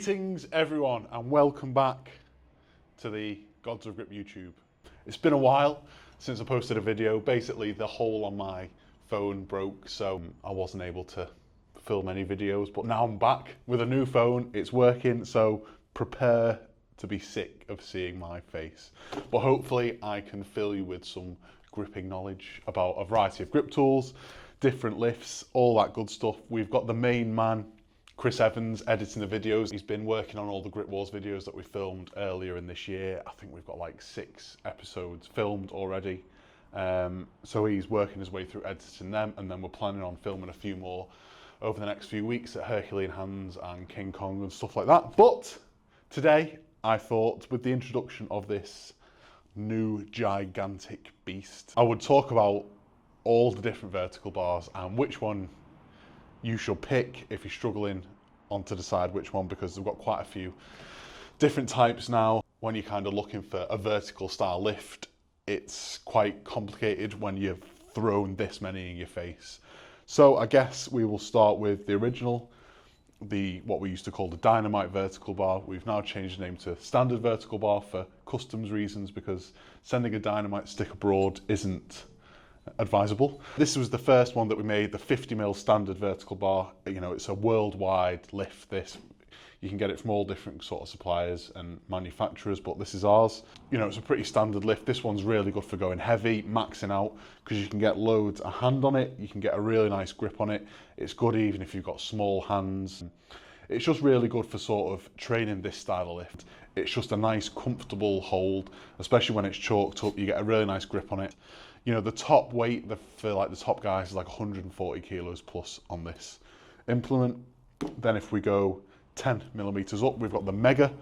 Greetings everyone and welcome back to the Gods of Grip YouTube. It's been a while since I posted a video. Basically the hole on my phone broke, so I wasn't able to film any videos, but now I'm back with a new phone. It's working, so prepare to be sick of seeing my face. But hopefully I can fill you with some gripping knowledge about a variety of grip tools, different lifts, all that good stuff. We've got the main man, Chris Evans, editing the videos. He's been working on all the Grip Wars videos that we filmed earlier in this year. I think we've got like 6 episodes filmed already. So he's working his way through editing them, and then we're planning on filming a few more over the next few weeks at Herculean Hands and King Kong and stuff like that. But today I thought, with the introduction of this new gigantic beast, I would talk about all the different vertical bars and which one you should pick if you're struggling on to decide which one, because they've got quite a few different types now. When you're kind of looking for a vertical style lift, it's quite complicated when you've thrown this many in your face. So I guess we will start with the original, what we used to call the Dynamite vertical bar. We've now changed the name to standard vertical bar for customs reasons, because sending a Dynamite stick abroad isn't advisable. This was the first one that we made, the 50mm standard vertical bar. You know, it's a worldwide lift. This, you can get it from all different sort of suppliers and manufacturers, but this is ours. You know, it's a pretty standard lift. This one's really good for going heavy, maxing out, because you can get loads of hand on it. You can get a really nice grip on it. It's good even if you've got small hands. It's just really good for sort of training this style of lift. It's just a nice, comfortable hold, especially when it's chalked up. You get a really nice grip on it. You know, the top weight for like the top guys is like 140 kilos plus on this implement. Then if we go 10mm up, we've got the Mega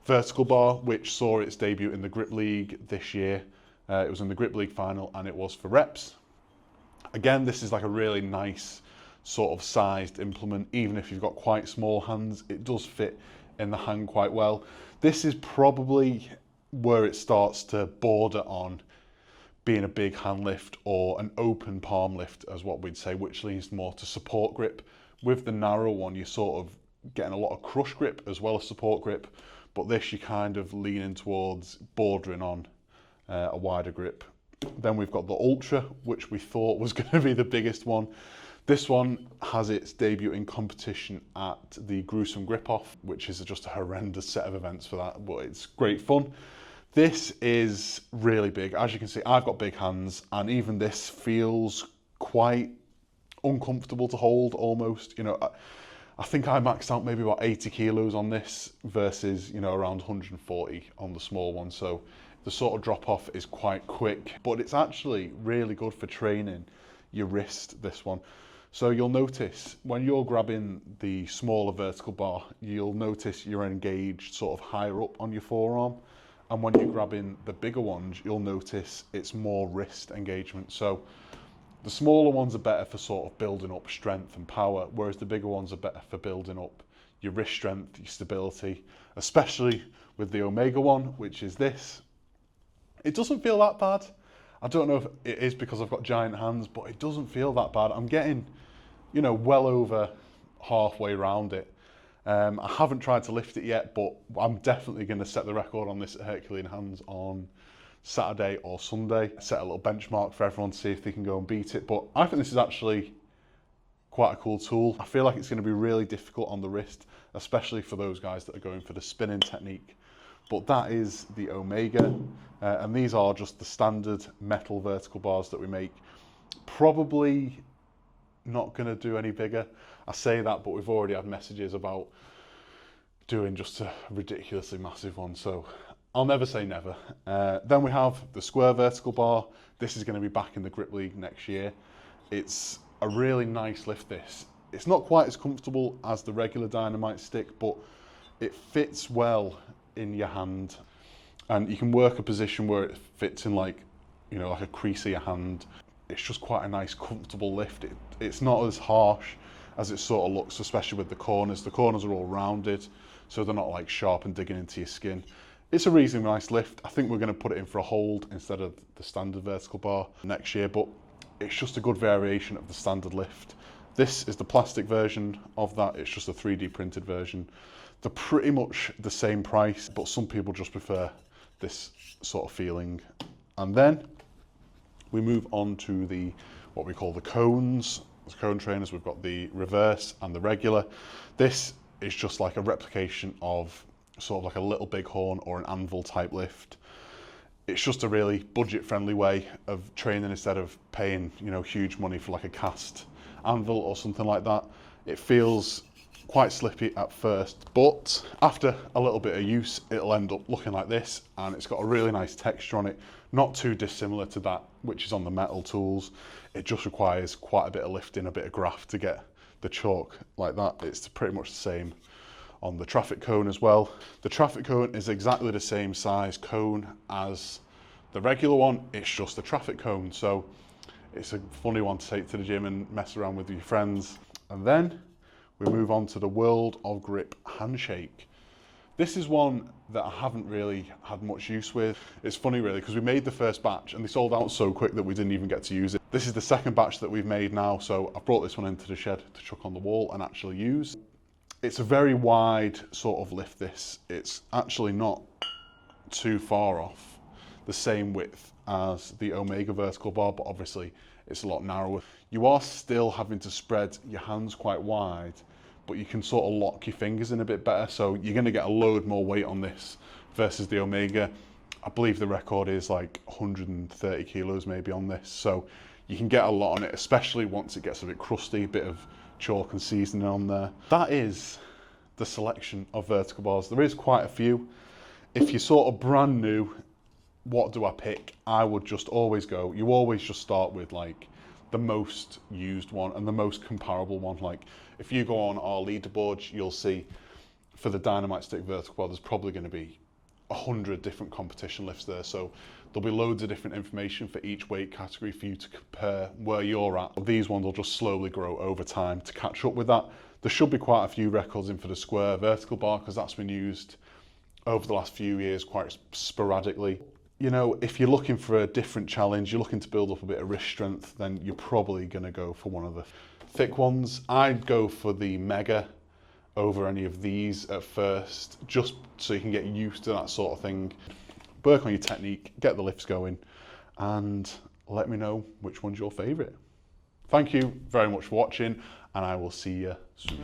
vertical bar, which saw its debut in the Grip League this year. It was in the Grip League final and it was for reps. Again, this is like a really nice sort of sized implement. Even if you've got quite small hands, it does fit in the hand quite well. This is probably where it starts to border on being a big hand lift or an open palm lift, as what we'd say, which leans more to support grip. With the narrow one, you're sort of getting a lot of crush grip as well as support grip, but this you're kind of leaning towards bordering on a wider grip. Then we've got the Ultra, which we thought was going to be the biggest one. This one has its debut in competition at the Gruesome Grip Off, which is just a horrendous set of events for that, but it's great fun. This is really big. As you can see, I've got big hands, and even this feels quite uncomfortable to hold almost. You know, I think I maxed out maybe about 80 kilos on this versus, you know, around 140 on the small one. So the sort of drop off is quite quick, but it's actually really good for training your wrist, this one. So you'll notice when you're grabbing the smaller vertical bar, you'll notice you're engaged sort of higher up on your forearm. And when you're grabbing the bigger ones, you'll notice it's more wrist engagement. So the smaller ones are better for sort of building up strength and power, whereas the bigger ones are better for building up your wrist strength, your stability, especially with the Omega one, which is this. It doesn't feel that bad. I don't know if it is because I've got giant hands, but it doesn't feel that bad. I'm getting, you know, well over halfway around it. I haven't tried to lift it yet, but I'm definitely going to set the record on this at Herculean Hands on Saturday or Sunday. Set a little benchmark for everyone to see if they can go and beat it. But I think this is actually quite a cool tool. I feel like it's going to be really difficult on the wrist, especially for those guys that are going for the spinning technique. But that is the Omega, and these are just the standard metal vertical bars that we make. Probably not going to do any bigger. I say that, but we've already had messages about doing just a ridiculously massive one, so I'll never say never. Then we have the square vertical bar. This is going to be back in the Grip League next year. It's a really nice lift, this. It's not quite as comfortable as the regular Dynamite stick, but it fits well in your hand, and you can work a position where it fits in, like, you know, like a crease of your hand. It's just quite a nice, comfortable lift. It's not as harsh as it sort of looks, especially with the corners. The corners are all rounded, so they're not like sharp and digging into your skin. It's a reasonably nice lift. I think we're going to put it in for a hold instead of the standard vertical bar next year, but it's just a good variation of the standard lift. This is the plastic version of that. It's just a 3D printed version. They're pretty much the same price, but some people just prefer this sort of feeling. And then we move on to the, what we call the cones, the cone trainers. We've got the reverse and the regular. This is just like a replication of sort of like a little bighorn or an anvil type lift. It's just a really budget friendly way of training instead of paying, you know, huge money for like a cast anvil or something like that. It feels quite slippy at first, but after a little bit of use, it'll end up looking like this, and it's got a really nice texture on it, not too dissimilar to that which is on the metal tools. It just requires quite a bit of lifting, a bit of graft to get the chalk like that. It's pretty much the same on the traffic cone as well. The traffic cone is exactly the same size cone as the regular one, it's just a traffic cone, so it's a funny one to take to the gym and mess around with your friends. And then we move on to the World of Grip Handshake. This is one that I haven't really had much use with. It's funny really, because we made the first batch and they sold out so quick that we didn't even get to use it. This is the second batch that we've made now, so I've brought this one into the shed to chuck on the wall and actually use. It's a very wide sort of lift, this. It's actually not too far off the same width as the Omega vertical bar, but obviously it's a lot narrower. You are still having to spread your hands quite wide, but you can sort of lock your fingers in a bit better, so you're going to get a load more weight on this versus the Omega. I believe the record is like 130 kilos maybe on this, so you can get a lot on it, especially once it gets a bit crusty, a bit of chalk and seasoning on there. That is the selection of vertical bars. There is quite a few. If you're sort of brand new, what do I pick? I would just always go, you always just start with like the most used one and the most comparable one. Like if you go on our leaderboard, you'll see for the Dynamite Stick vertical bar, there's probably going to be 100 different competition lifts there. So there'll be loads of different information for each weight category for you to compare where you're at. These ones will just slowly grow over time to catch up with that. There should be quite a few records in for the square vertical bar because that's been used over the last few years quite sporadically. You know, if you're looking for a different challenge, you're looking to build up a bit of wrist strength, then you're probably going to go for one of the thick ones. I'd go for the Mega over any of these at first, just so you can get used to that sort of thing. Work on your technique, get the lifts going, and let me know which one's your favourite. Thank you very much for watching, and I will see you soon.